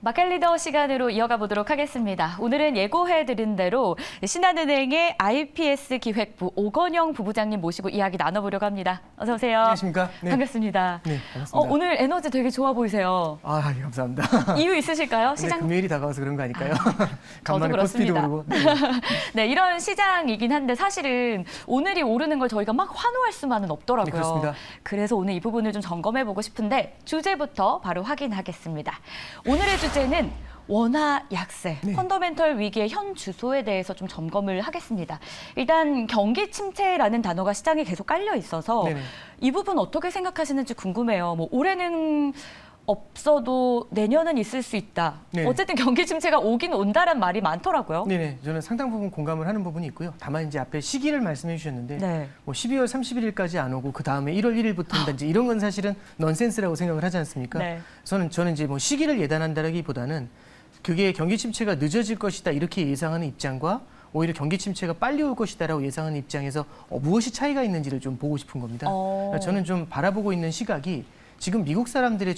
마켓리더 시간으로 이어가 보도록 하겠습니다. 오늘은 예고해드린 대로 신한은행의 IPS 기획부 오건영 부부장님 모시고 이야기 나눠보려고 합니다. 어서 오세요. 안녕하십니까? 네. 반갑습니다. 네, 반갑습니다. 오늘 에너지 되게 좋아 보이세요. 아, 예, 감사합니다. 이유 있으실까요? 시장 금요일이 다가와서 그런 거 아닐까요? 간만에 그렇습니다. 코스피도 오르고. 네. 네, 이런 시장이긴 한데 사실은 오늘이 오르는 걸 저희가 막 환호할 수만은 없더라고요. 네, 그렇습니다. 그래서 오늘 이 부분을 좀 점검해보고 싶은데 주제부터 바로 확인하겠습니다. 오늘의 주제는 원화 약세, 네. 펀더멘털 위기의 현 주소에 대해서 좀 점검을 하겠습니다. 일단 경기 침체라는 단어가 시장에 계속 깔려 있어서 네네. 이 부분 어떻게 생각하시는지 궁금해요. 뭐 올해는 없어도 내년은 있을 수 있다. 네. 어쨌든 경기 침체가 오긴 온다란 말이 많더라고요. 네네. 저는 상당 부분 공감을 하는 부분이 있고요. 다만 이제 앞에 시기를 말씀해 주셨는데 네. 뭐 12월 31일까지 안 오고 그 다음에 1월 1일부터 온다든지 이런 건 사실은 넌센스라고 생각을 하지 않습니까? 네. 저는 이제 뭐 시기를 예단한다라기보다는 그게 경기 침체가 늦어질 것이다 이렇게 예상하는 입장과 오히려 경기 침체가 빨리 올 것이다라고 예상하는 입장에서 무엇이 차이가 있는지를 좀 보고 싶은 겁니다. 저는 좀 바라보고 있는 시각이 지금 미국 사람들의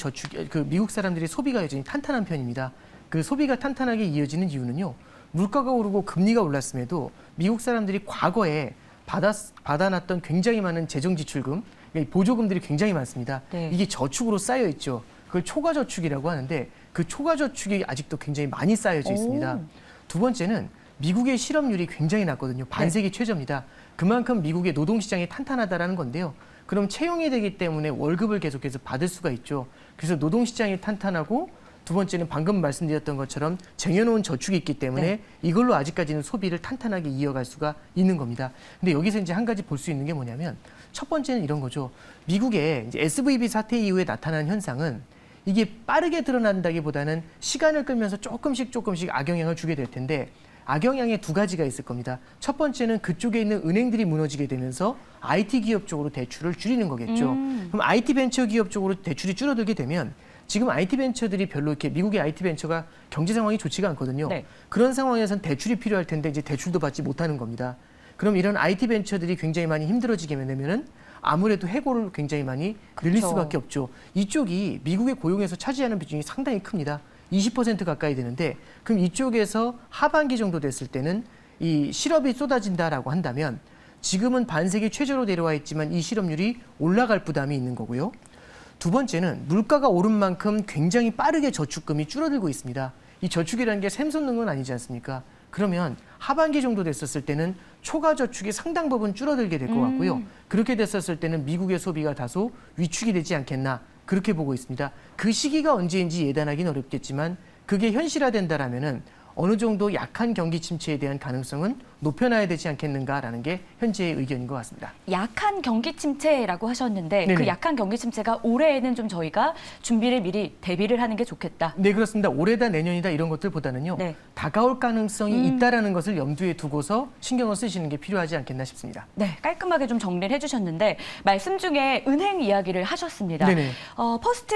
미국 사람들의 소비가 여전히 탄탄한 편입니다. 그 소비가 탄탄하게 이어지는 이유는요. 물가가 오르고 금리가 올랐음에도 미국 사람들이 과거에 받아놨던 굉장히 많은 재정 지출금, 보조금들이 굉장히 많습니다. 네. 이게 저축으로 쌓여 있죠. 그걸 초과 저축이라고 하는데 그 초과 저축이 아직도 굉장히 많이 쌓여져 있습니다. 두 번째는 미국의 실업률이 굉장히 낮거든요. 반세기 최저입니다. 그만큼 미국의 노동시장이 탄탄하다라는 건데요. 그럼 채용이 되기 때문에 월급을 계속해서 받을 수가 있죠. 그래서 노동시장이 탄탄하고 두 번째는 방금 말씀드렸던 것처럼 쟁여놓은 저축이 있기 때문에 이걸로 아직까지는 소비를 탄탄하게 이어갈 수가 있는 겁니다. 근데 여기서 이제 한 가지 볼 수 있는 게 뭐냐면 첫 번째는 이런 거죠. 미국의 이제 SVB 사태 이후에 나타난 현상은 이게 빠르게 드러난다기보다는 시간을 끌면서 조금씩 악영향을 주게 될 텐데 악영향에 두 가지가 있을 겁니다. 첫 번째는 그쪽에 있는 은행들이 무너지게 되면서 IT 기업 쪽으로 대출을 줄이는 거겠죠. 그럼 IT 벤처 기업 쪽으로 대출이 줄어들게 되면 지금 IT 벤처들이 별로 이렇게 미국의 IT 벤처가 경제 상황이 좋지가 않거든요. 네. 그런 상황에서는 대출이 필요할 텐데 이제 대출도 받지 못하는 겁니다. 그럼 이런 IT 벤처들이 굉장히 많이 힘들어지게 되면은 아무래도 해고를 굉장히 많이 늘릴 그쵸. 수밖에 없죠. 이쪽이 미국의 고용에서 차지하는 비중이 상당히 큽니다. 20% 가까이 되는데 그럼 이쪽에서 하반기 정도 됐을 때는 이 실업이 쏟아진다라고 한다면 지금은 반세기 최저로 내려와 있지만 이 실업률이 올라갈 부담이 있는 거고요. 두 번째는 물가가 오른 만큼 굉장히 빠르게 저축금이 줄어들고 있습니다. 이 저축이라는 게 샘솟는 건 아니지 않습니까? 그러면 하반기 정도 됐었을 때는 초과 저축이 상당 부분 줄어들게 될 것 같고요. 그렇게 됐었을 때는 미국의 소비가 다소 위축이 되지 않겠나 그렇게 보고 있습니다. 그 시기가 언제인지 예단하기는 어렵겠지만 그게 현실화된다라면은 어느 정도 약한 경기 침체에 대한 가능성은 높여놔야 되지 않겠는가라는 게 현재의 의견인 것 같습니다. 약한 경기 침체라고 하셨는데 네네. 그 약한 경기 침체가 올해에는 좀 저희가 준비를 미리 대비를 하는 게 좋겠다. 네, 그렇습니다. 올해다 내년이다 이런 것들보다는요. 네. 다가올 가능성이 있다라는 것을 염두에 두고서 신경을 쓰시는 게 필요하지 않겠나 싶습니다. 네, 깔끔하게 좀 정리를 해주셨는데 말씀 중에 은행 이야기를 하셨습니다. 네네. 퍼스트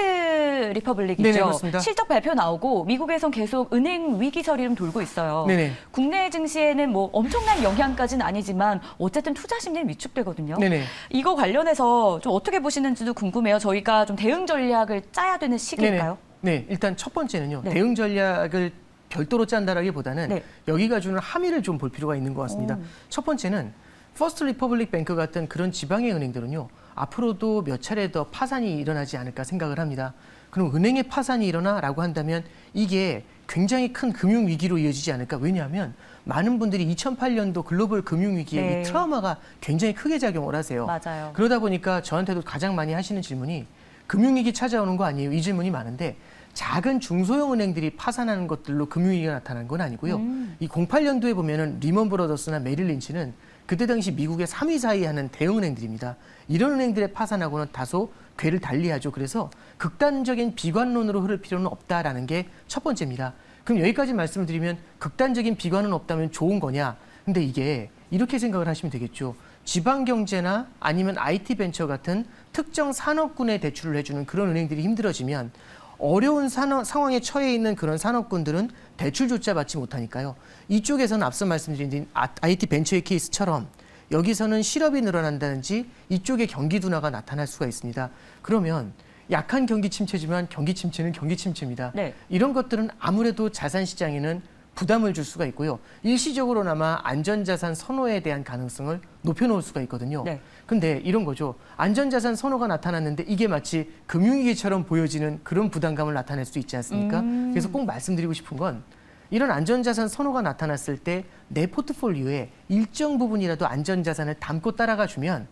리퍼블릭이죠. 네네, 그렇습니다. 실적 발표 나오고 미국에선 계속 은행 위기설이 좀 돌고 있어요. 네네. 국내 증시에는 뭐 엄청난 영향까지는 아니지만 어쨌든 투자 심리는 위축되거든요. 네네. 이거 관련해서 좀 어떻게 보시는지도 궁금해요. 저희가 좀 대응 전략을 짜야 되는 시기일까요? 네, 일단 첫 번째는요. 네. 대응 전략을 별도로 짠다라기보다는 네. 여기가 주는 함의를 좀 볼 필요가 있는 것 같습니다. 첫 번째는 퍼스트 리퍼블릭 뱅크 같은 그런 지방의 은행들은요. 앞으로도 몇 차례 더 파산이 일어나지 않을까 생각을 합니다. 그럼 은행의 파산이 일어나라고 한다면 이게 굉장히 큰 금융위기로 이어지지 않을까. 왜냐하면 많은 분들이 2008년도 글로벌 금융위기에 네. 이 트라우마가 굉장히 크게 작용을 하세요. 맞아요. 그러다 보니까 저한테도 가장 많이 하시는 질문이 금융위기 찾아오는 거 아니에요? 이 질문이 많은데 작은 중소형 은행들이 파산하는 것들로 금융위기가 나타난 건 아니고요. 이 08년도에 보면은 리먼 브러더스나 메릴 린치는 그때 당시 미국의 3위, 4위 하는 대형 은행들입니다. 이런 은행들의 파산하고는 다소 궤를 달리하죠. 그래서 극단적인 비관론으로 흐를 필요는 없다라는 게 첫 번째입니다. 그럼 여기까지 말씀을 드리면 극단적인 비관은 없다면 좋은 거냐? 근데 이게 이렇게 생각을 하시면 되겠죠. 지방경제나 아니면 IT 벤처 같은 특정 산업군에 대출을 해주는 그런 은행들이 힘들어지면 어려운 상황에 처해 있는 그런 산업군들은 대출조차 받지 못하니까요. 이쪽에서는 앞서 말씀드린 IT 벤처의 케이스처럼 여기서는 실업이 늘어난다든지 이쪽에 경기 둔화가 나타날 수가 있습니다. 그러면 약한 경기 침체지만 경기 침체는 경기 침체입니다. 네. 이런 것들은 아무래도 자산 시장에는 부담을 줄 수가 있고요. 일시적으로나마 안전자산 선호에 대한 가능성을 높여놓을 수가 있거든요. 네. 근데 이런 거죠. 안전자산 선호가 나타났는데 이게 마치 금융위기처럼 보여지는 그런 부담감을 나타낼 수 있지 않습니까? 그래서 꼭 말씀드리고 싶은 건 이런 안전자산 선호가 나타났을 때 내 포트폴리오에 일정 부분이라도 안전자산을 담고 따라가 주면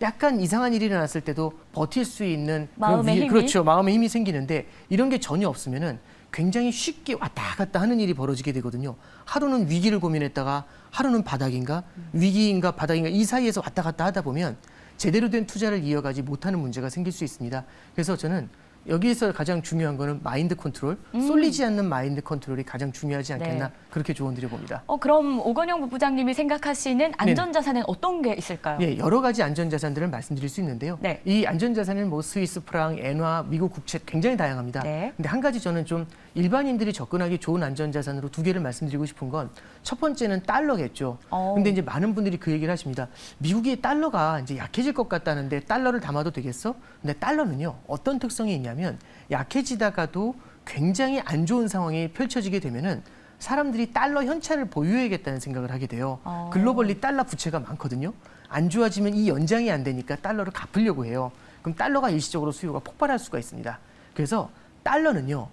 약간 이상한 일이 일어났을 때도 버틸 수 있는 마음의 힘이? 그렇죠. 마음의 힘이 생기는데 이런 게 전혀 없으면은 굉장히 쉽게 왔다 갔다 하는 일이 벌어지게 되거든요. 하루는 위기를 고민했다가 하루는 바닥인가 위기인가 바닥인가 이 사이에서 왔다 갔다 하다 보면 제대로 된 투자를 이어가지 못하는 문제가 생길 수 있습니다. 그래서 저는 여기에서 가장 중요한 거는 마인드 컨트롤, 쏠리지 않는 마인드 컨트롤이 가장 중요하지 않겠나 네. 그렇게 조언드려 봅니다. 그럼 오건영 부부장님이 생각하시는 안전자산은 어떤 게 있을까요? 예, 여러 가지 안전자산들을 말씀드릴 수 있는데요. 네. 이 안전자산은 뭐 스위스 프랑, 엔화, 미국 국채 굉장히 다양합니다. 네. 근데 한 가지 저는 좀 일반인들이 접근하기 좋은 안전자산으로 두 개를 말씀드리고 싶은 건 첫 번째는 달러겠죠. 근데 이제 많은 분들이 그 얘기를 하십니다. 미국의 달러가 이제 약해질 것 같다는데 달러를 담아도 되겠어? 근데 달러는요, 어떤 특성이 있냐면 약해지다가도 굉장히 안 좋은 상황이 펼쳐지게 되면은 사람들이 달러 현찰을 보유해야겠다는 생각을 하게 돼요. 글로벌리 달러 부채가 많거든요. 안 좋아지면 이 연장이 안 되니까 달러를 갚으려고 해요. 그럼 달러가 일시적으로 수요가 폭발할 수가 있습니다. 그래서 달러는요.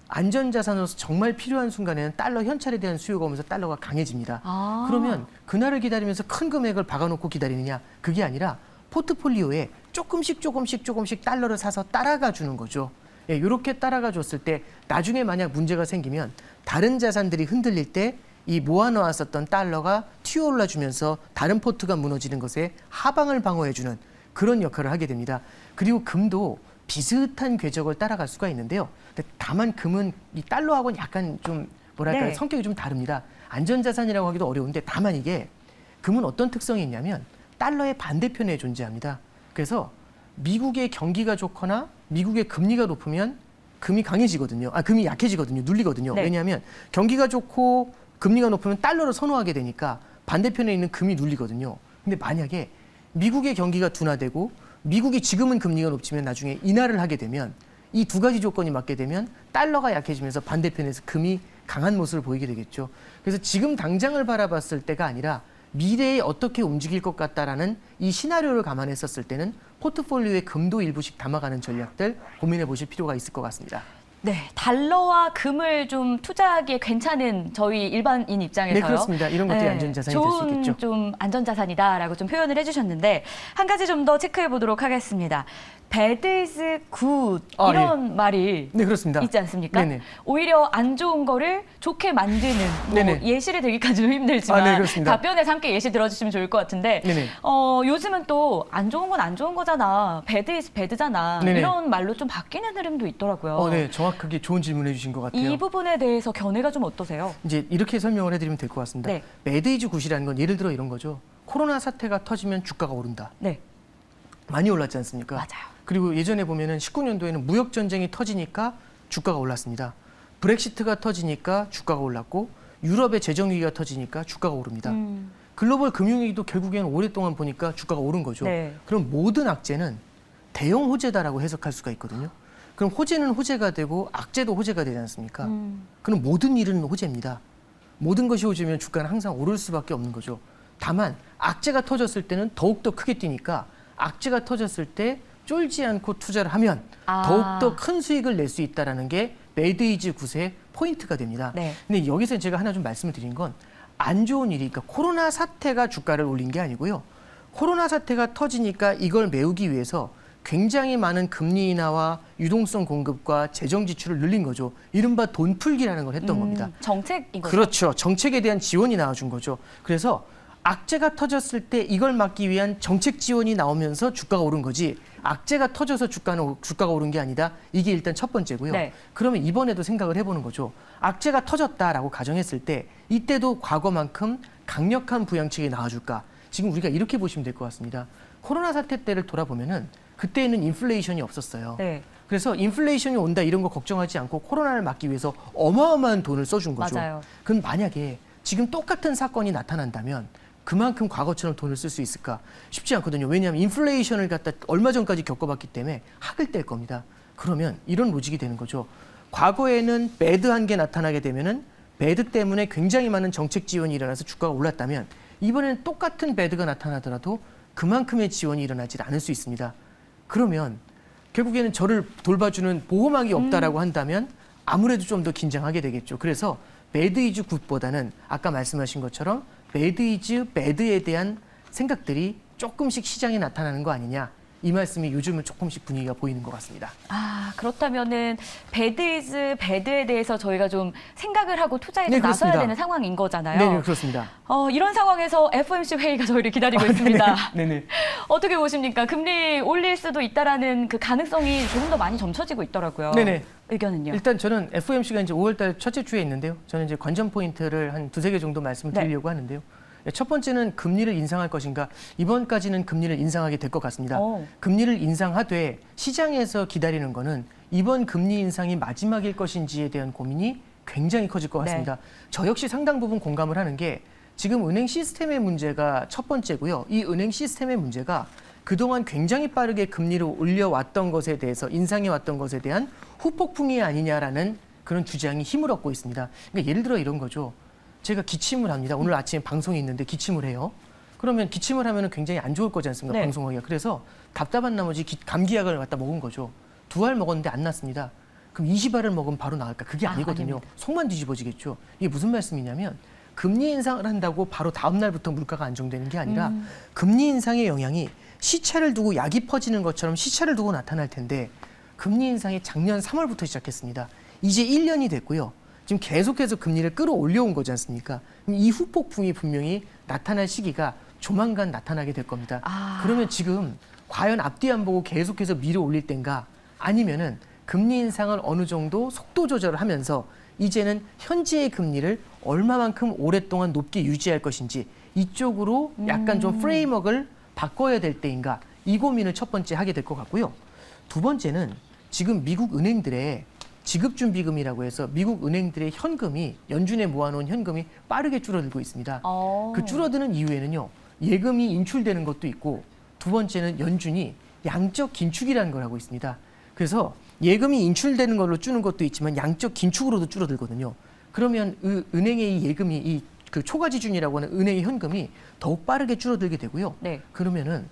안전자산으로서 정말 필요한 순간에는 달러 현찰에 대한 수요가 오면서 달러가 강해집니다. 그러면 그날을 기다리면서 큰 금액을 박아놓고 기다리느냐? 그게 아니라 포트폴리오에 조금씩 달러를 사서 따라가 주는 거죠. 예, 이렇게 따라가 줬을 때 나중에 만약 문제가 생기면 다른 자산들이 흔들릴 때 이 모아놓았었던 달러가 튀어올라 주면서 다른 포트가 무너지는 것에 하방을 방어해주는 그런 역할을 하게 됩니다. 그리고 금도 비슷한 궤적을 따라갈 수가 있는데요. 근데 다만 금은 이 달러하고는 약간 좀 뭐랄까요? 네. 성격이 좀 다릅니다. 안전자산이라고 하기도 어려운데 다만 이게 금은 어떤 특성이 있냐면 달러의 반대편에 존재합니다. 그래서 미국의 경기가 좋거나 미국의 금리가 높으면 금이 강해지거든요. 금이 약해지거든요. 눌리거든요. 네. 왜냐하면 경기가 좋고 금리가 높으면 달러를 선호하게 되니까 반대편에 있는 금이 눌리거든요. 근데 만약에 미국의 경기가 둔화되고 미국이 지금은 금리가 높지만 나중에 인하를 하게 되면 이 두 가지 조건이 맞게 되면 달러가 약해지면서 반대편에서 금이 강한 모습을 보이게 되겠죠. 그래서 지금 당장을 바라봤을 때가 아니라 미래에 어떻게 움직일 것 같다라는 이 시나리오를 감안했었을 때는 포트폴리오에 금도 일부씩 담아가는 전략들 고민해 보실 필요가 있을 것 같습니다. 네, 달러와 금을 좀 투자하기에 괜찮은 저희 일반인 입장에서요. 네, 그렇습니다. 이런 것들이 안전자산이 될 수 좋은 있겠죠. 좀 안전자산이다라고 좀 표현을 해주셨는데 한 가지 좀 더 체크해 보도록 하겠습니다. Bad is good 이런 말이 네, 그렇습니다. 있지 않습니까? 네네. 오히려 안 좋은 거를 좋게 만드는 뭐 네네. 예시를 들기까지 좀 힘들지만 네, 그렇습니다. 답변에서 함께 예시 들어주시면 좋을 것 같은데 네네. 요즘은 또 안 좋은 건 안 좋은 거잖아. Bad is bad잖아. 네네. 이런 말로 좀 바뀌는 흐름도 있더라고요. 네, 정확하게 좋은 질문해 주신 것 같아요. 이 부분에 대해서 견해가 좀 어떠세요? 이제 이렇게 설명을 해드리면 될 것 같습니다. 네. 매드이즈 굿이라는 건 예를 들어 이런 거죠. 코로나 사태가 터지면 주가가 오른다. 네, 많이 올랐지 않습니까? 맞아요. 그리고 예전에 보면은 19년도에는 무역 전쟁이 터지니까 주가가 올랐습니다. 브렉시트가 터지니까 주가가 올랐고 유럽의 재정 위기가 터지니까 주가가 오릅니다. 글로벌 금융위기도 결국에는 오랫동안 보니까 주가가 오른 거죠. 네. 그럼 모든 악재는 대형 호재다라고 해석할 수가 있거든요. 그럼 호재는 호재가 되고 악재도 호재가 되지 않습니까? 그럼 모든 일은 호재입니다. 모든 것이 호재면 주가는 항상 오를 수밖에 없는 거죠. 다만 악재가 터졌을 때는 더욱더 크게 뛰니까 악재가 터졌을 때 쫄지 않고 투자를 하면 더욱더 큰 수익을 낼 수 있다는 게 매드이즈 굿의 포인트가 됩니다. 네. 근데 여기서 제가 하나 좀 말씀을 드린 건 안 좋은 일이, 그러니까 코로나 사태가 주가를 올린 게 아니고요. 코로나 사태가 터지니까 이걸 메우기 위해서 굉장히 많은 금리 인하와 유동성 공급과 재정 지출을 늘린 거죠. 이른바 돈 풀기라는 걸 했던 겁니다. 정책인 거죠. 그렇죠. 정책에 대한 지원이 나와준 거죠. 그래서 악재가 터졌을 때 이걸 막기 위한 정책 지원이 나오면서 주가가 오른 거지 악재가 터져서 주가가 오른 게 아니다. 이게 일단 첫 번째고요. 네. 그러면 이번에도 생각을 해보는 거죠. 악재가 터졌다라고 가정했을 때 이때도 과거만큼 강력한 부양책이 나와줄까? 지금 우리가 이렇게 보시면 될 것 같습니다. 코로나 사태 때를 돌아보면은 그때는 인플레이션이 없었어요. 네. 그래서 인플레이션이 온다 이런 거 걱정하지 않고 코로나를 막기 위해서 어마어마한 돈을 써준 거죠. 맞아요. 그럼 만약에 지금 똑같은 사건이 나타난다면 그만큼 과거처럼 돈을 쓸 수 있을까? 쉽지 않거든요. 왜냐하면 인플레이션을 갖다 얼마 전까지 겪어봤기 때문에 학을 뗄 겁니다. 그러면 이런 로직이 되는 거죠. 과거에는 배드한 게 나타나게 되면은 배드 때문에 굉장히 많은 정책 지원이 일어나서 주가가 올랐다면 이번에는 똑같은 배드가 나타나더라도 그만큼의 지원이 일어나지 않을 수 있습니다. 그러면 결국에는 저를 돌봐주는 보호막이 없다라고 한다면 아무래도 좀 더 긴장하게 되겠죠. 그래서 배드 이즈 굿보다는 아까 말씀하신 것처럼 배드 이즈 배드에 대한 생각들이 조금씩 시장에 나타나는 거 아니냐. 이 말씀이 요즘은 조금씩 분위기가 보이는 것 같습니다. 아, 그렇다면은 배드 이즈 배드에 대해서 저희가 좀 생각을 하고 투자에 네, 나서야 그렇습니다. 되는 상황인 거잖아요. 네, 그렇습니다. 이런 상황에서 FOMC 회의가 저희를 기다리고 있습니다. 네네. 어떻게 보십니까? 금리 올릴 수도 있다라는 그 가능성이 조금 더 많이 점쳐지고 있더라고요. 네네. 의견은요? 일단 저는 FOMC가 이제 5월달 첫째 주에 있는데요. 저는 이제 관전 포인트를 한 두세 개 정도 말씀을 드리려고 하는데요. 첫 번째는 금리를 인상할 것인가. 이번까지는 금리를 인상하게 될 것 같습니다. 금리를 인상하되 시장에서 기다리는 거는 이번 금리 인상이 마지막일 것인지에 대한 고민이 굉장히 커질 것 같습니다. 저 역시 상당 부분 공감을 하는 게 지금 은행 시스템의 문제가 첫 번째고요. 이 은행 시스템의 문제가 그동안 굉장히 빠르게 금리를 올려왔던 것에 대해서 인상해왔던 것에 대한 후폭풍이 아니냐라는 그런 주장이 힘을 얻고 있습니다. 그러니까 예를 들어 이런 거죠. 제가 기침을 합니다. 오늘 아침에 방송이 있는데 기침을 해요. 그러면 기침을 하면 굉장히 안 좋을 거지 않습니까? 네. 방송하기가. 그래서 답답한 나머지 감기약을 갖다 먹은 거죠. 2알 먹었는데 안 났습니다. 그럼 20알을 먹으면 바로 나을까? 그게 아니거든요. 아닙니다. 속만 뒤집어지겠죠. 이게 무슨 말씀이냐면 금리 인상을 한다고 바로 다음 날부터 물가가 안정되는 게 아니라 금리 인상의 영향이 시차를 두고 약이 퍼지는 것처럼 시차를 두고 나타날 텐데 금리 인상이 작년 3월부터 시작했습니다. 이제 1년이 됐고요. 지금 계속해서 금리를 끌어올려온 거지 않습니까? 이 후폭풍이 분명히 나타날 시기가 조만간 나타나게 될 겁니다. 그러면 지금 과연 앞뒤 안 보고 계속해서 밀어 올릴 땐가 아니면은 금리 인상을 어느 정도 속도 조절을 하면서 이제는 현재의 금리를 얼마만큼 오랫동안 높게 유지할 것인지 이쪽으로 약간 좀 프레임워크를 바꿔야 될 때인가 이 고민을 첫 번째 하게 될 것 같고요. 두 번째는 지금 미국 은행들의 지급준비금이라고 해서 미국 은행들의 현금이 연준에 모아놓은 현금이 빠르게 줄어들고 있습니다. 그 줄어드는 이유에는요. 예금이 인출되는 것도 있고 두 번째는 연준이 양적 긴축이라는 걸 하고 있습니다. 그래서 예금이 인출되는 걸로 주는 것도 있지만 양적 긴축으로도 줄어들거든요. 그러면 은행의 이 예금이 그 초과지준이라고 하는 은행의 현금이 더욱 빠르게 줄어들게 되고요. 네. 그러면은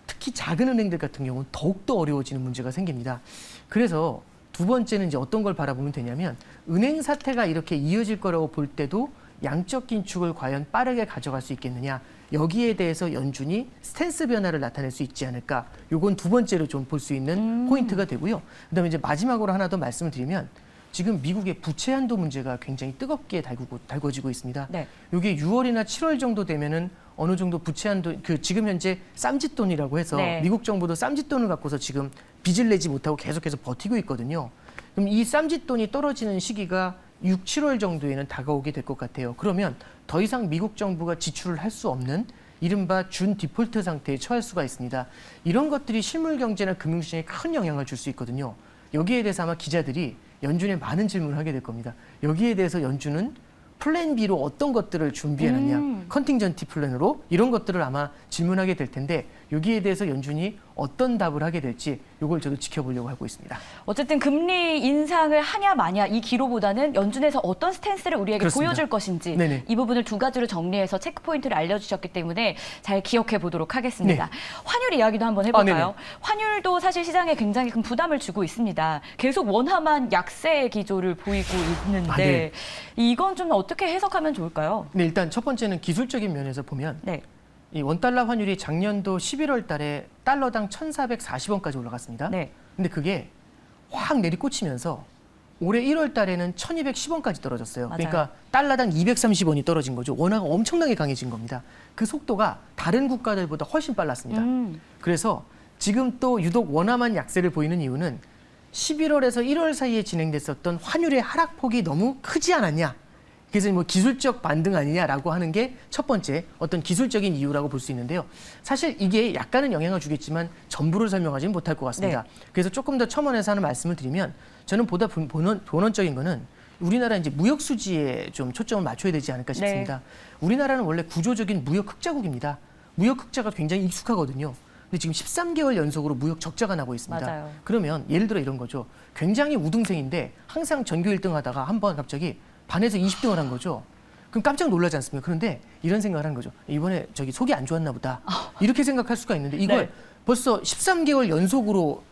특히 작은 은행들 같은 경우는 더욱더 어려워지는 문제가 생깁니다. 그래서 두 번째는 이제 어떤 걸 바라보면 되냐면 은행 사태가 이렇게 이어질 거라고 볼 때도 양적 긴축을 과연 빠르게 가져갈 수 있겠느냐. 여기에 대해서 연준이 스탠스 변화를 나타낼 수 있지 않을까. 요건 두 번째로 좀 볼 수 있는 포인트가 되고요. 그다음에 이제 마지막으로 하나 더 말씀을 드리면 지금 미국의 부채 한도 문제가 굉장히 뜨겁게 달궈지고 있습니다. 네. 이게 6월이나 7월 정도 되면은 어느 정도 부채 한도 지금 현재 쌈짓돈이라고 해서 네. 미국 정부도 쌈짓돈을 갖고서 지금 빚을 내지 못하고 계속해서 버티고 있거든요. 그럼 이 쌈짓돈이 떨어지는 시기가 6, 7월 정도에는 다가오게 될 것 같아요. 그러면 더 이상 미국 정부가 지출을 할 수 없는 이른바 준 디폴트 상태에 처할 수가 있습니다. 이런 것들이 실물 경제나 금융시장에 큰 영향을 줄 수 있거든요. 여기에 대해서 아마 기자들이 연준에 많은 질문을 하게 될 겁니다. 여기에 대해서 연준은 플랜 B로 어떤 것들을 준비해놨냐, 컨팅전티 플랜으로 이런 것들을 아마 질문하게 될 텐데 여기에 대해서 연준이 어떤 답을 하게 될지 이걸 저도 지켜보려고 하고 있습니다. 어쨌든 금리 인상을 하냐 마냐 이 기로보다는 연준에서 어떤 스탠스를 우리에게 그렇습니다. 보여줄 것인지 네네. 이 부분을 두 가지로 정리해서 체크 포인트를 알려주셨기 때문에 잘 기억해 보도록 하겠습니다. 네. 환율 이야기도 한번 해볼까요? 네네. 환율도 사실 시장에 굉장히 큰 부담을 주고 있습니다. 계속 원화만 약세 기조를 보이고 있는데 네. 이건 좀 어떻게 해석하면 좋을까요? 네, 일단 첫 번째는 기술적인 면에서 보면 네. 이 원달러 환율이 작년도 11월 달에 달러당 1,440원까지 올라갔습니다. 네. 근데 그게 확 내리꽂히면서 올해 1월 달에는 1,210원까지 떨어졌어요. 맞아요. 그러니까 달러당 230원이 떨어진 거죠. 원화가 엄청나게 강해진 겁니다. 그 속도가 다른 국가들보다 훨씬 빨랐습니다. 그래서 지금 또 유독 원화만 약세를 보이는 이유는 11월에서 1월 사이에 진행됐었던 환율의 하락폭이 너무 크지 않았냐. 그래서 뭐 기술적 반등 아니냐라고 하는 게 첫 번째 어떤 기술적인 이유라고 볼 수 있는데요. 사실 이게 약간은 영향을 주겠지만 전부를 설명하지는 못할 것 같습니다. 그래서 조금 더 첨언해서 하는 말씀을 드리면 저는 보다 본원적인 거는 우리나라 이제 무역 수지에 좀 초점을 맞춰야 되지 않을까 싶습니다. 우리나라는 원래 구조적인 무역 흑자국입니다. 무역 흑자가 굉장히 익숙하거든요. 근데 지금 13개월 연속으로 무역 적자가 나고 있습니다. 맞아요. 그러면 예를 들어 이런 거죠. 굉장히 우등생인데 항상 전교 1등 하다가 한 번 갑자기 반에서 20등을 한 거죠. 그럼 깜짝 놀라지 않습니까? 그런데 이런 생각을 하는 거죠. 이번에 저기 속이 안 좋았나 보다. 이렇게 생각할 수가 있는데 이걸 네. 벌써 13개월 연속으로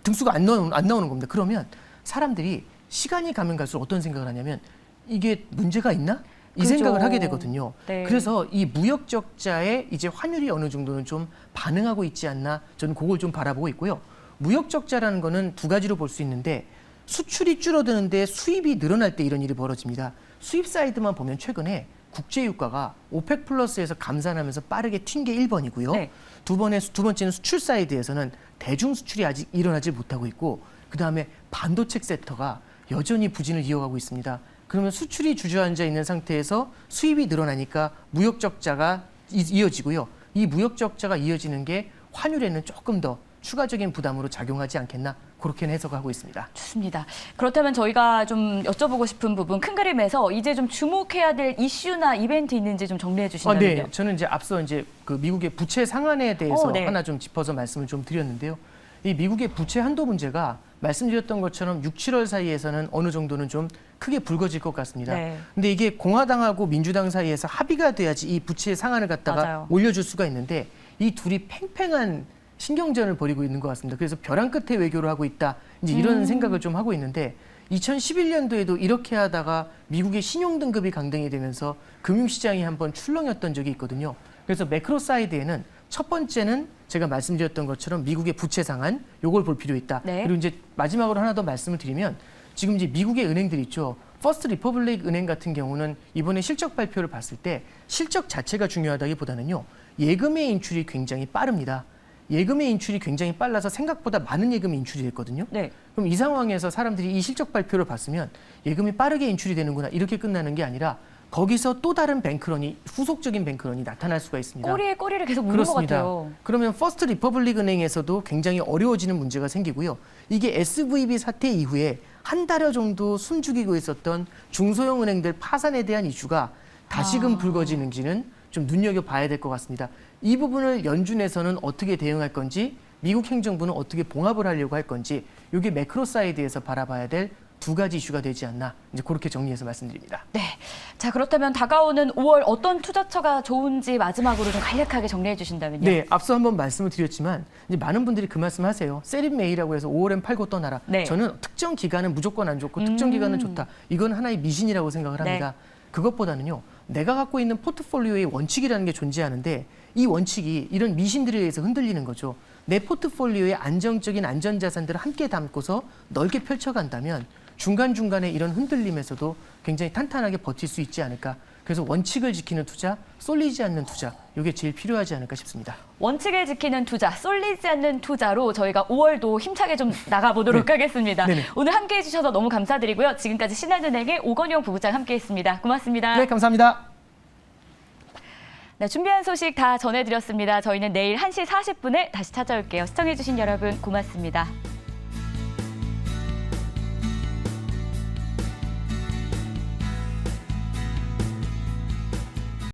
등수가 안 나오는 겁니다. 그러면 사람들이 시간이 가면 갈수록 어떤 생각을 하냐면 이게 문제가 있나? 이 그죠. 생각을 하게 되거든요. 네. 그래서 이 무역 적자에 이제 환율이 어느 정도는 좀 반응하고 있지 않나 저는 그걸 좀 바라보고 있고요. 무역 적자라는 거는 두 가지로 볼 수 있는데 수출이 줄어드는데 수입이 늘어날 때 이런 일이 벌어집니다. 수입 사이드만 보면 최근에 국제 유가가 오펙 플러스에서 감산하면서 빠르게 튄 게 1번이고요. 네. 두 번째는 수출 사이드에서는 대중 수출이 아직 일어나지 못하고 있고 그다음에 반도체 섹터가 여전히 부진을 이어가고 있습니다. 그러면 수출이 주저앉아 있는 상태에서 수입이 늘어나니까 무역 적자가 이어지고요. 이 무역 적자가 이어지는 게 환율에는 조금 더 추가적인 부담으로 작용하지 않겠나 그렇게는 해석하고 있습니다. 좋습니다. 그렇다면 저희가 좀 여쭤보고 싶은 부분 큰 그림에서 이제 좀 주목해야 될 이슈나 이벤트 있는지 좀 정리해 주신다면요. 네, 저는 이제 앞서 이제 그 미국의 부채 상한에 대해서 네. 하나 좀 짚어서 말씀을 좀 드렸는데요. 이 미국의 부채 한도 문제가 말씀드렸던 것처럼 6, 7월 사이에서는 어느 정도는 좀 크게 불거질 것 같습니다. 네. 근데 이게 공화당하고 민주당 사이에서 합의가 돼야지 이 부채 상한을 갖다가 맞아요. 올려줄 수가 있는데 이 둘이 팽팽한 신경전을 벌이고 있는 것 같습니다. 그래서 벼랑 끝에 외교를 하고 있다. 이제 이런 생각을 좀 하고 있는데 2011년도에도 이렇게 하다가 미국의 신용 등급이 강등이 되면서 금융시장이 한번 출렁였던 적이 있거든요. 그래서 매크로 사이드에는 첫 번째는 제가 말씀드렸던 것처럼 미국의 부채 상한 요걸 볼 필요 있다. 네. 그리고 이제 마지막으로 하나 더 말씀을 드리면 지금 이제 미국의 은행들 있죠. 퍼스트 리퍼블릭 은행 같은 경우는 이번에 실적 발표를 봤을 때 실적 자체가 중요하다기보다는요. 예금의 인출이 굉장히 빠릅니다. 예금의 인출이 굉장히 빨라서 생각보다 많은 예금이 인출이 됐거든요. 네. 그럼 이 상황에서 사람들이 이 실적 발표를 봤으면 예금이 빠르게 인출이 되는구나 이렇게 끝나는 게 아니라 거기서 또 다른 뱅크런이 후속적인 뱅크런이 나타날 수가 있습니다. 꼬리에 꼬리를 계속 무는 것 그렇습니다. 같아요. 그러면 퍼스트 리퍼블릭 은행에서도 굉장히 어려워지는 문제가 생기고요. 이게 SVB 사태 이후에 한 달여 정도 숨죽이고 있었던 중소형 은행들 파산에 대한 이슈가 다시금 불거지는지는 좀 눈여겨봐야 될 것 같습니다. 이 부분을 연준에서는 어떻게 대응할 건지 미국 행정부는 어떻게 봉합을 하려고 할 건지 이게 매크로 사이드에서 바라봐야 될 두 가지 이슈가 되지 않나 이제 그렇게 정리해서 말씀드립니다. 네. 자, 그렇다면 다가오는 5월 어떤 투자처가 좋은지 마지막으로 좀 간략하게 정리해 주신다면요. 네, 앞서 한번 말씀을 드렸지만 이제 많은 분들이 그 말씀하세요. 세린 메이라고 해서 5월엔 팔고 떠나라. 네. 저는 특정 기간은 무조건 안 좋고 특정 기간은 좋다. 이건 하나의 미신이라고 생각을 합니다. 그것보다는요. 내가 갖고 있는 포트폴리오의 원칙이라는 게 존재하는데 이 원칙이 이런 미신들에 의해서 흔들리는 거죠. 내 포트폴리오의 안정적인 안전자산들을 함께 담고서 넓게 펼쳐간다면 중간중간에 이런 흔들림에서도 굉장히 탄탄하게 버틸 수 있지 않을까. 그래서 원칙을 지키는 투자, 쏠리지 않는 투자, 이게 제일 필요하지 않을까 싶습니다. 원칙을 지키는 투자, 쏠리지 않는 투자로 저희가 5월도 힘차게 좀 나가보도록 하겠습니다. 네네. 오늘 함께해 주셔서 너무 감사드리고요. 지금까지 신한은행의 오건영 부부장 함께했습니다. 고맙습니다. 네, 감사합니다. 네, 준비한 소식 다 전해드렸습니다. 저희는 내일 1시 40분에 다시 찾아올게요. 시청해주신 여러분 고맙습니다.